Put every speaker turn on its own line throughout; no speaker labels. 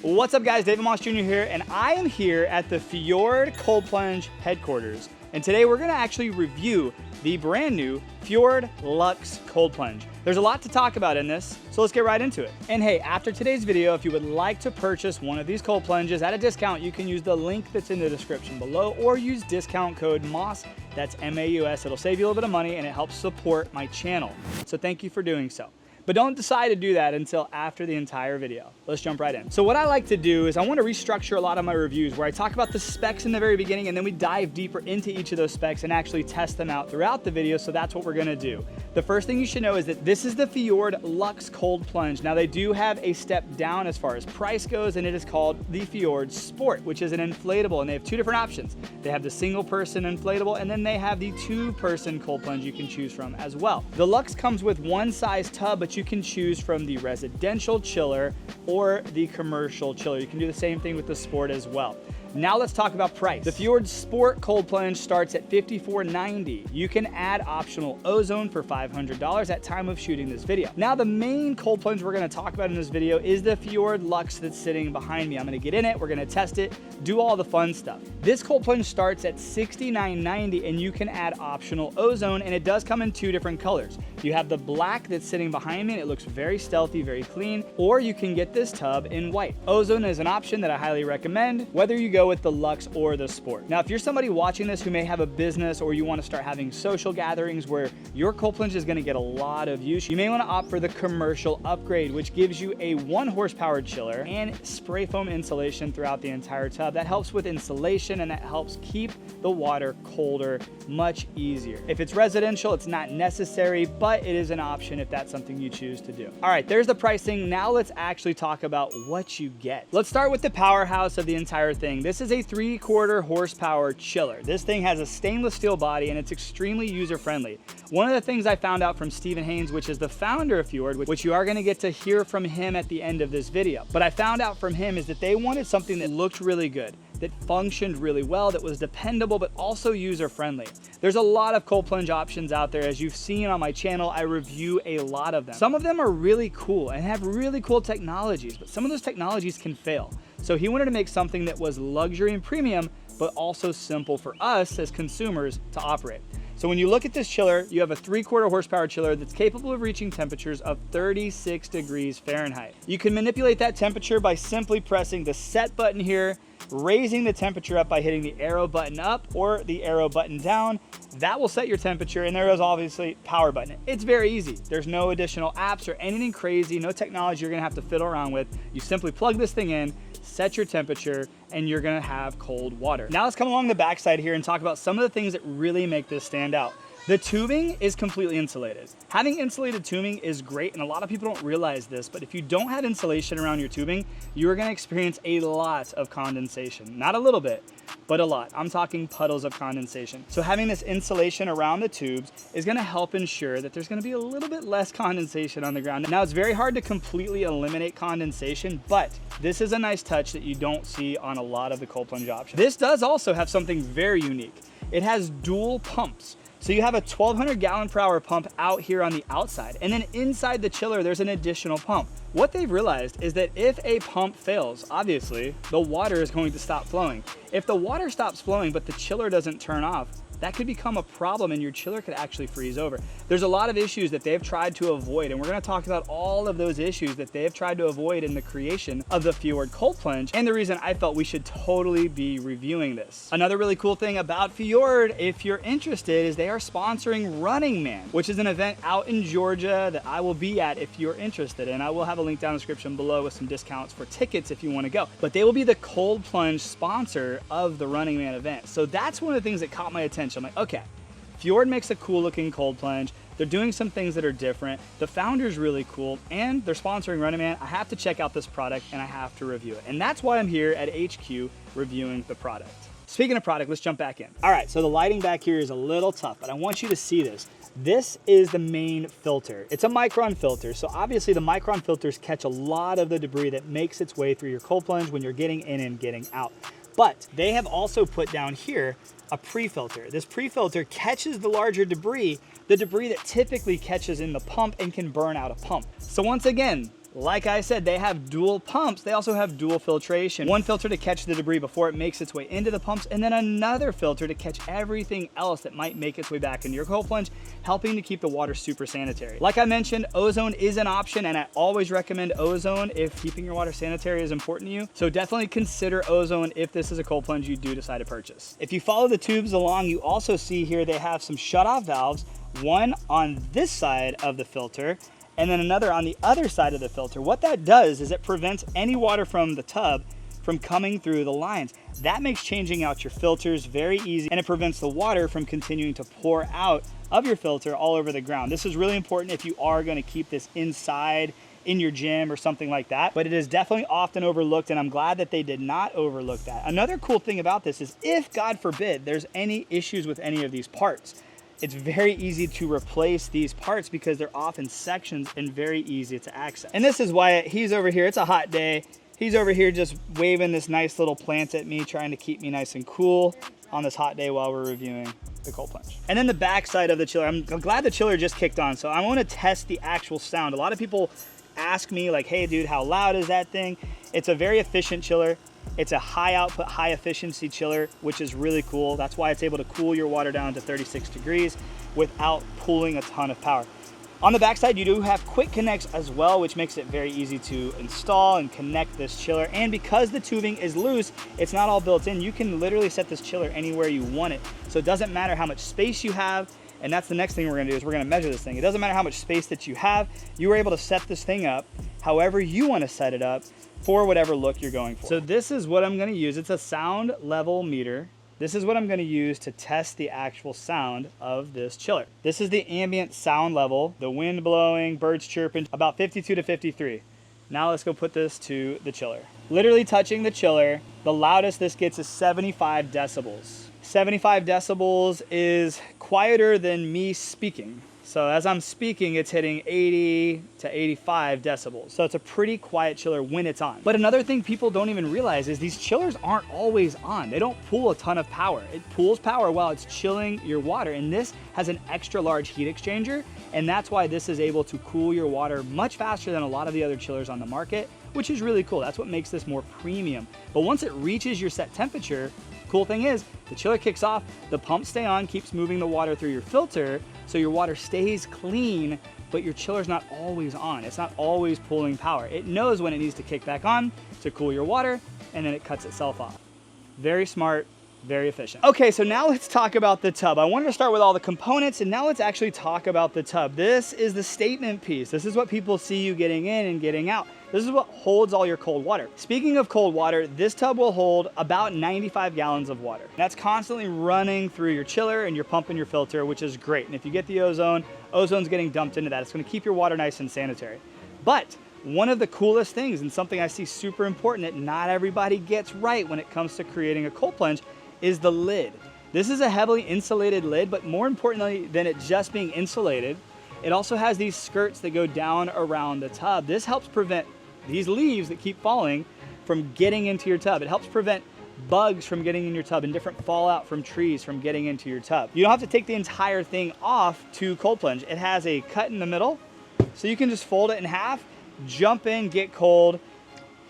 What's up guys, David Moss Jr. here, and I am here at the Fjord Cold Plunge headquarters. And today we're gonna actually review the brand new Fjord Lux Cold Plunge. There's a lot to talk about in this, so let's get right into it. And hey, after today's video, if you would like to purchase one of these cold plunges at a discount, you can use the link that's in the description below or use discount code MOSS, that's M-A-U-S. It'll save you a little bit of money and it helps support my channel. So thank you for doing so. But don't decide to do that until after the entire video. Let's jump right in. So what I like to do is I want to restructure a lot of my reviews where I talk about the specs in the very beginning and then we dive deeper into each of those specs and actually test them out throughout the video. So that's what we're gonna do. The first thing you should know is that this is the Fjord Lux Cold Plunge. Now they do have a step down as far as price goes, and it is called the Fjord Sport, which is an inflatable, and they have two different options. They have the single person inflatable, and then they have the 2-person cold plunge you can choose from as well. The Lux comes with one size tub, but you can choose from the residential chiller or the commercial chiller. You can do the same thing with the Sport as well. Now let's talk about price. The Fjord Sport Cold Plunge starts at $54.90. You can add optional ozone for $500 at time of shooting this video. Now the main cold plunge we're gonna talk about in this video is the Fjord Lux that's sitting behind me. I'm gonna get in it, we're gonna test it, do all the fun stuff. This cold plunge starts at $69.90 and you can add optional ozone, and it does come in 2 different colors. You have the black that's sitting behind me and it looks very stealthy, very clean, or you can get this tub in white. Ozone is an option that I highly recommend, whether you go with the Lux or the Sport. Now, if you're somebody watching this who may have a business or you want to start having social gatherings where your cold plunge is going to get a lot of use, you may want to opt for the commercial upgrade, which gives you a 1-horsepower chiller and spray foam insulation throughout the entire tub. That helps with insulation and that helps keep the water colder much easier. If it's residential, it's not necessary, but it is an option if that's something you choose to do. All right, there's the pricing. Now let's actually talk about what you get. Let's start with the powerhouse of the entire thing. This is a 3/4 horsepower chiller. This thing has a stainless steel body and it's extremely user-friendly. One of the things I found out from Stephen Haynes, which is the founder of Fjord, which you are gonna get to hear from him at the end of this video, but I found out from him is that they wanted something that looked really good, that functioned really well, that was dependable, but also user-friendly. There's a lot of cold plunge options out there. As you've seen on my channel, I review a lot of them. Some of them are really cool and have really cool technologies, but some of those technologies can fail. So he wanted to make something that was luxury and premium, but also simple for us as consumers to operate. So when you look at this chiller, you have a 3/4 horsepower chiller that's capable of reaching temperatures of 36 degrees Fahrenheit. You can manipulate that temperature by simply pressing the set button here, raising the temperature up by hitting the arrow button up or the arrow button down. That will set your temperature, and there is obviously power button. It's very easy. There's no additional apps or anything crazy, no technology you're gonna have to fiddle around with. You simply plug this thing in, set your temperature, and you're gonna have cold water. Now let's come along the backside here and talk about some of the things that really make this stand out. The tubing is completely insulated. Having insulated tubing is great, and a lot of people don't realize this, but if you don't have insulation around your tubing, you are gonna experience a lot of condensation. Not a little bit, but a lot. I'm talking puddles of condensation. So having this insulation around the tubes is gonna help ensure that there's gonna be a little bit less condensation on the ground. Now, it's very hard to completely eliminate condensation, but this is a nice touch that you don't see on a lot of the cold plunge options. This does also have something very unique. It has dual pumps. So you have a 1,200 gallon per hour pump out here on the outside, and then inside the chiller, there's an additional pump. What they've realized is that if a pump fails, obviously, the water is going to stop flowing. If the water stops flowing, but the chiller doesn't turn off, that could become a problem and your chiller could actually freeze over. There's a lot of issues that they've tried to avoid, and we're gonna talk about all of those issues that they've tried to avoid in the creation of the Fjord Cold Plunge, and the reason I felt we should totally be reviewing this. Another really cool thing about Fjord, if you're interested, is they are sponsoring Running Man, which is an event out in Georgia that I will be at if you're interested, and I will have a link down in the description below with some discounts for tickets if you wanna go. But they will be the cold plunge sponsor of the Running Man event. So that's one of the things that caught my attention. I'm like, okay, Fjord makes a cool looking cold plunge. They're doing some things that are different. The founder's really cool, and they're sponsoring Running Man. I have to check out this product and I have to review it. And that's why I'm here at HQ reviewing the product. Speaking of product, let's jump back in. All right, so the lighting back here is a little tough, but I want you to see this. This is the main filter. It's a micron filter, so obviously the micron filters catch a lot of the debris that makes its way through your cold plunge when you're getting in and getting out. But they have also put down here a pre-filter. This pre-filter catches the larger debris, the debris that typically catches in the pump and can burn out a pump. So once again, Like I said, they have dual pumps. They also have dual filtration. One filter to catch the debris before it makes its way into the pumps, and then another filter to catch everything else that might make its way back into your cold plunge, helping to keep the water super sanitary. Like I mentioned, ozone is an option, and I always recommend ozone if keeping your water sanitary is important to you. So definitely consider ozone if this is a cold plunge you do decide to purchase. If you follow the tubes along, you also see here they have some shutoff valves, one on this side of the filter, and then another on the other side of the filter. What that does is it prevents any water from the tub from coming through the lines. That makes changing out your filters very easy, and it prevents the water from continuing to pour out of your filter all over the ground. This is really important if you are gonna keep this inside in your gym or something like that, but it is definitely often overlooked, and I'm glad that they did not overlook that. Another cool thing about this is if, God forbid, there's any issues with any of these parts, it's very easy to replace these parts because they're off in sections and very easy to access. And this is why he's over here. It's a hot day. He's over here just waving this nice little plant at me, trying to keep me nice and cool on this hot day while we're reviewing the cold plunge. And then the back side of the chiller, I'm glad the chiller just kicked on. So I want to test the actual sound. A lot of people ask me like, hey dude, how loud is that thing? It's a very efficient chiller. It's a high output, high efficiency chiller, which is really cool. That's why it's able to cool your water down to 36 degrees without pulling a ton of power. On the backside, you do have quick connects as well, which makes it very easy to install and connect this chiller. And because the tubing is loose, it's not all built in. You can literally set this chiller anywhere you want it. So it doesn't matter how much space you have. And that's the next thing we're gonna do is we're gonna measure this thing. It doesn't matter how much space that you have. You are able to set this thing up however you wanna set it up for whatever look you're going for. So this is what I'm gonna use. It's a sound level meter. This is what I'm gonna use to test the actual sound of this chiller. This is the ambient sound level, the wind blowing, birds chirping, about 52 to 53. Now let's go put this to the chiller. Literally touching the chiller, the loudest this gets is 75 decibels. 75 decibels is quieter than me speaking. So as I'm speaking, it's hitting 80 to 85 decibels. So it's a pretty quiet chiller when it's on. But another thing people don't even realize is these chillers aren't always on. They don't pull a ton of power. It pulls power while it's chilling your water. And this has an extra large heat exchanger. And that's why this is able to cool your water much faster than a lot of the other chillers on the market, which is really cool. That's what makes this more premium. But once it reaches your set temperature, cool thing is the chiller kicks off, the pumps stay on, keeps moving the water through your filter, so your water stays clean, but your chiller's not always on. It's not always pulling power. It knows when it needs to kick back on to cool your water, and then it cuts itself off. Very smart, very efficient. Okay, so now let's talk about the tub. I wanted to start with all the components, and now let's actually talk about the tub. This is the statement piece. This is what people see you getting in and getting out. This is what holds all your cold water. Speaking of cold water, this tub will hold about 95 gallons of water. That's constantly running through your chiller and your pump and your filter, which is great. And if you get the ozone, ozone's getting dumped into that. It's gonna keep your water nice and sanitary. But one of the coolest things, and something I see super important that not everybody gets right when it comes to creating a cold plunge, is the lid. This is a heavily insulated lid, but more importantly than it just being insulated, it also has these skirts that go down around the tub. This helps prevent these leaves that keep falling from getting into your tub. It helps prevent bugs from getting in your tub and different fallout from trees from getting into your tub. You don't have to take the entire thing off to cold plunge. It has a cut in the middle, so you can just fold it in half, jump in, get cold,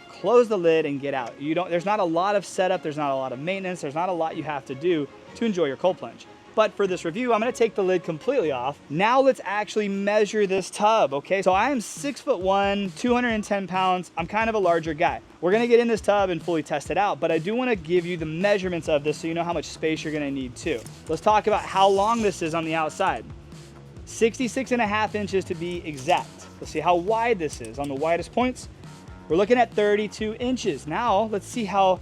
close the lid and get out. There's not a lot of setup, there's not a lot of maintenance, there's not a lot you have to do to enjoy your cold plunge. But for this review, I'm gonna take the lid completely off. Now let's actually measure this tub, okay? So I am 6'1", 210 pounds. I'm kind of a larger guy. We're gonna get in this tub and fully test it out, but I do wanna give you the measurements of this so you know how much space you're gonna need too. Let's talk about how long this is on the outside. 66.5 inches to be exact. Let's see how wide this is. On the widest points, we're looking at 32 inches. Now let's see how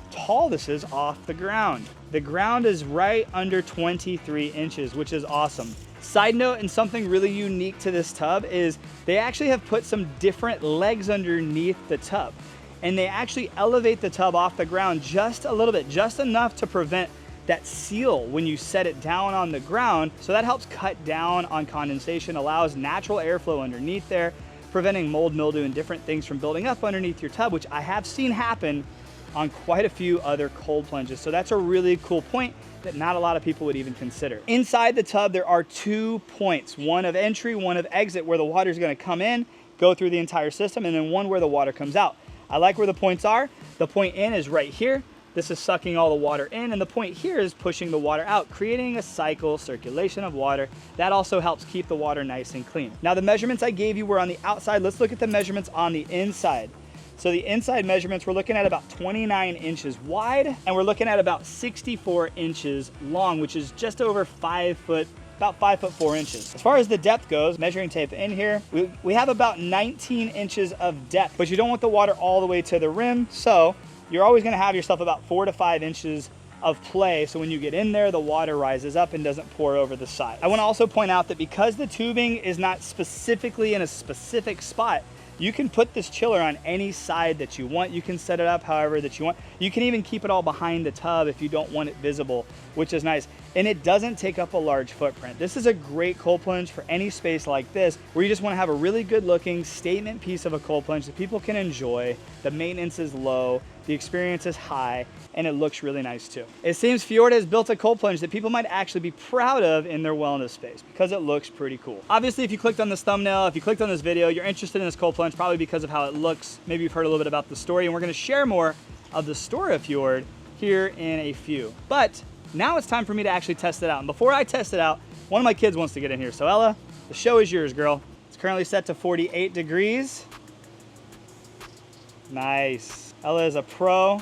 tall this is off the ground. The ground is right under 23 inches, which is awesome. Side note, and something really unique to this tub is they actually have put some different legs underneath the tub. And they actually elevate the tub off the ground just a little bit, just enough to prevent that seal when you set it down on the ground. So that helps cut down on condensation, allows natural airflow underneath there, preventing mold, mildew, and different things from building up underneath your tub, which I have seen happen on quite a few other cold plunges. So that's a really cool point that not a lot of people would even consider. Inside the tub, there are 2 points, one of entry, one of exit, where the water is gonna come in, go through the entire system, and then one where the water comes out. I like where the points are. The point in is right here. This is sucking all the water in, and the point here is pushing the water out, creating a circulation of water. That also helps keep the water nice and clean. Now, the measurements I gave you were on the outside. Let's look at the measurements on the inside. So the inside measurements, we're looking at about 29 inches wide, and we're looking at about 64 inches long, which is just over 5 foot, about 5 foot 4 inches. As far as the depth goes, measuring tape in here, we have about 19 inches of depth, but you don't want the water all the way to the rim, so you're always gonna have yourself about 4 to 5 inches of play, so when you get in there, the water rises up and doesn't pour over the side. I wanna also point out that because the tubing is not specifically in a specific spot, you can put this chiller on any side that you want. You can set it up however that you want. You can even keep it all behind the tub if you don't want it visible, which is nice. And it doesn't take up a large footprint. This is a great cold plunge for any space like this, where you just wanna have a really good looking statement piece of a cold plunge that people can enjoy. The maintenance is low, the experience is high, and it looks really nice too. It seems Fjord has built a cold plunge that people might actually be proud of in their wellness space because it looks pretty cool. Obviously, if you clicked on this thumbnail, if you clicked on this video, you're interested in this cold plunge probably because of how it looks. Maybe you've heard a little bit about the story, and we're gonna share more of the story of Fjord here in a few. But now it's time for me to actually test it out. And before I test it out, one of my kids wants to get in here. So Ella, the show is yours, girl. It's currently set to 48 degrees. Nice. Ella is a pro.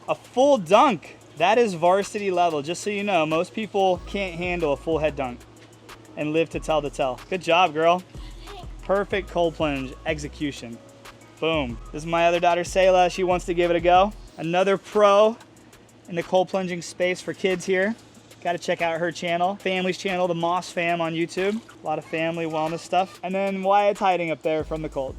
A full dunk. That is varsity level. Just so you know, most people can't handle a full head dunk and live to tell the tale. Good job, girl. Perfect cold plunge execution. Boom. This is my other daughter, Selah. She wants to give it a go. Another pro in the cold plunging space for kids here. Got to check out her channel, family's channel, the Moss Fam on YouTube. A lot of family wellness stuff. And then Wyatt's hiding up there from the cold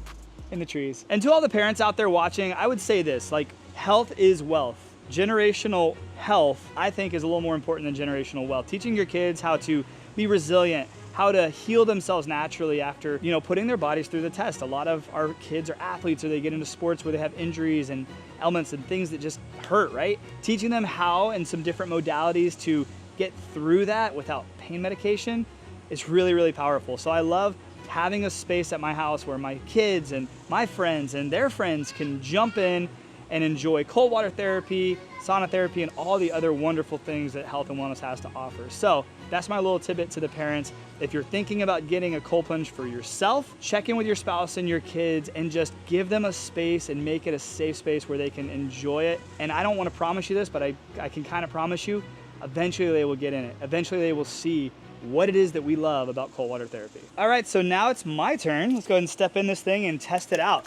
in the trees. And to all the parents out there watching, I would say this, like, health is wealth. Generational health, I think, is a little more important than generational wealth. Teaching your kids how to be resilient, how to heal themselves naturally after, putting their bodies through the test. A lot of our kids are athletes, or they get into sports where they have injuries and ailments and things that just hurt, right? Teaching them how and some different modalities to get through that without pain medication is really, really powerful. So I love having a space at my house where my kids and my friends and their friends can jump in and enjoy cold water therapy, sauna therapy, and all the other wonderful things that health and wellness has to offer. So that's my little tidbit to the parents. If you're thinking about getting a cold plunge for yourself, check in with your spouse and your kids and just give them a space and make it a safe space where they can enjoy it. And I don't want to promise you this, but I can kind of promise you, eventually they will get in it. Eventually they will see what it is that we love about cold water therapy. All right, so now it's my turn. Let's go ahead and step in this thing and test it out.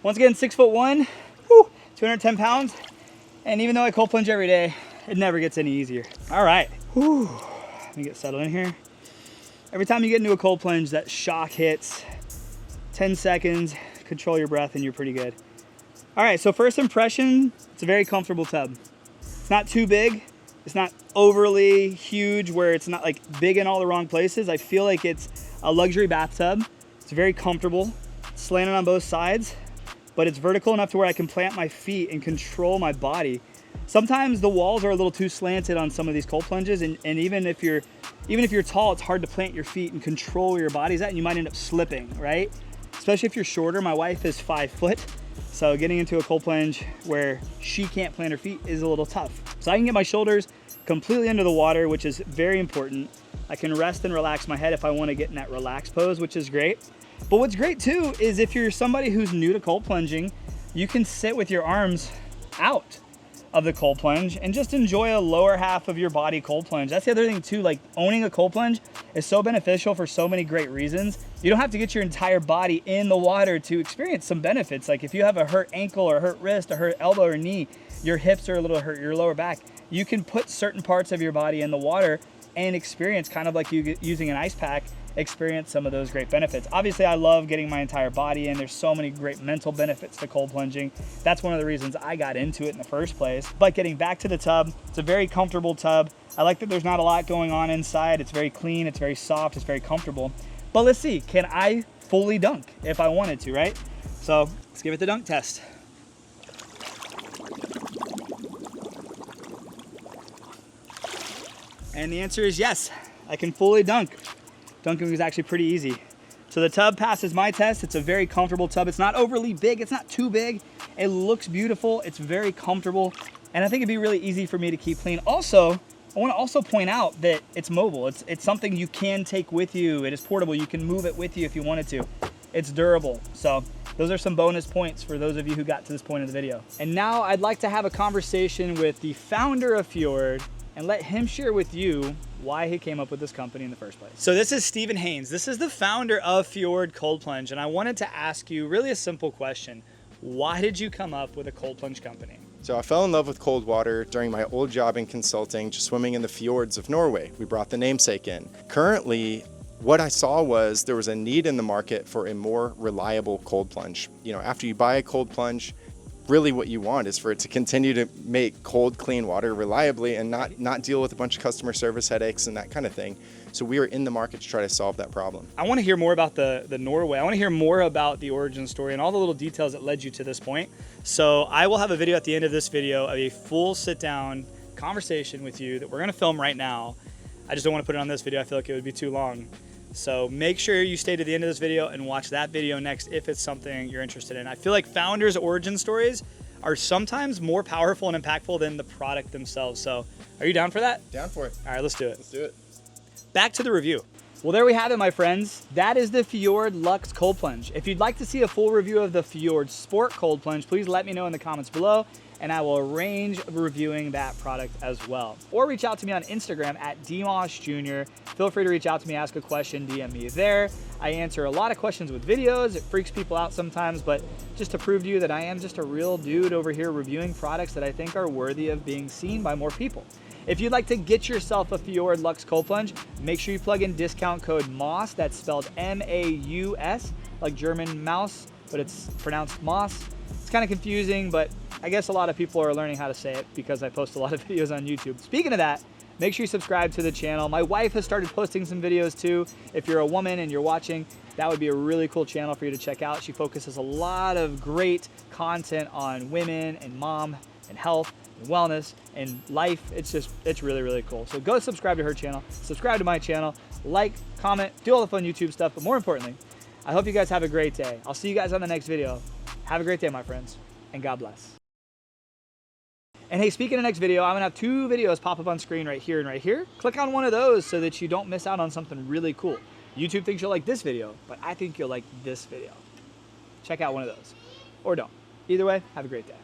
Once again, 6'1", 210 pounds. And even though I cold plunge every day, it never gets any easier. All right, let me get settled in here. Every time you get into a cold plunge, that shock hits. 10 seconds, control your breath, and you're pretty good. All right, so first impression, it's a very comfortable tub. It's not too big. It's not overly huge where it's not like big in all the wrong places. I feel like it's a luxury bathtub. It's very comfortable, slanted on both sides, but it's vertical enough to where I can plant my feet and control my body. Sometimes the walls are a little too slanted on some of these cold plunges, and even if you're tall, it's hard to plant your feet and control where your body's at, and you might end up slipping, right? Especially if you're shorter. My wife is 5 foot, so getting into a cold plunge where she can't plant her feet is a little tough. So I can get my shoulders completely under the water, which is very important. I can rest and relax my head if I want to get in that relaxed pose, which is great. But what's great too is if you're somebody who's new to cold plunging, you can sit with your arms out of the cold plunge and just enjoy a lower half of your body cold plunge. That's the other thing too, like owning a cold plunge is so beneficial for so many great reasons. You don't have to get your entire body in the water to experience some benefits. Like if you have a hurt ankle or hurt wrist or hurt elbow or knee, your hips are a little hurt, your lower back, you can put certain parts of your body in the water and experience, kind of like you using an ice pack, experience some of those great benefits. Obviously, I love getting my entire body in. There's so many great mental benefits to cold plunging. That's one of the reasons I got into it in the first place. But getting back to the tub, it's a very comfortable tub. I like that there's not a lot going on inside. It's very clean, it's very soft, it's very comfortable. But let's see, can I fully dunk if I wanted to, right? So let's give it the dunk test. And the answer is yes, I can fully dunk. Dunking was actually pretty easy. So the tub passes my test. It's a very comfortable tub. It's not overly big. It's not too big. It looks beautiful. It's very comfortable. And I think it'd be really easy for me to keep clean. Also, I want to also point out that it's mobile. It's something you can take with you. It is portable. You can move it with you if you wanted to. It's durable. So those are some bonus points for those of you who got to this point of the video. And now I'd like to have a conversation with the founder of Fjord and let him share with you why he came up with this company in the first place. So this is Stephen Haynes. This is the founder of Fjord Cold Plunge. And I wanted to ask you really a simple question. Why did you come up with a cold plunge company?
So I fell in love with cold water during my old job in consulting, just swimming in the fjords of Norway. We brought the namesake in. Currently, what I saw was there was a need in the market for a more reliable cold plunge. You know, after you buy a cold plunge, really what you want is for it to continue to make cold, clean water reliably and not deal with a bunch of customer service headaches and that kind of thing. So we are in the market to try to solve that problem.
I want to hear more about the Norway. I want to hear more about the origin story and all the little details that led you to this point. So I will have a video at the end of this video of a full sit down conversation with you that we're going to film right now. I just don't want to put it on this video. I feel like it would be too long. So make sure you stay to the end of this video and watch that video next if it's something you're interested in. I feel like founders' origin stories are sometimes more powerful and impactful than the product themselves. So are you down for that?
Down for it.
All right, let's do it.
Let's do it.
Back to the review. Well, there we have it, my friends. That is the Fjord Lux Cold Plunge. If you'd like to see a full review of the Fjord Sport Cold Plunge, please let me know in the comments below, and I will arrange reviewing that product as well. Or reach out to me on Instagram at @dmoshjr. Feel free to reach out to me, ask a question, DM me there. I answer a lot of questions with videos. It freaks people out sometimes, but just to prove to you that I am just a real dude over here reviewing products that I think are worthy of being seen by more people. If you'd like to get yourself a Fjord Lux Cold Plunge, make sure you plug in discount code MAUS, that's spelled M-A-U-S, like German mouse, but it's pronounced Moss. It's kind of confusing, but I guess a lot of people are learning how to say it because I post a lot of videos on YouTube. Speaking of that, make sure you subscribe to the channel. My wife has started posting some videos too. If you're a woman and you're watching, that would be a really cool channel for you to check out. She focuses a lot of great content on women and mom and health and wellness and life. It's really, really cool. So go subscribe to her channel, subscribe to my channel, like, comment, do all the fun YouTube stuff. But more importantly, I hope you guys have a great day. I'll see you guys on the next video. Have a great day, my friends, and God bless. And hey, speaking of next video, I'm gonna have 2 videos pop up on screen right here and right here. Click on one of those so that you don't miss out on something really cool. YouTube thinks you'll like this video, but I think you'll like this video. Check out one of those, or don't. Either way, have a great day.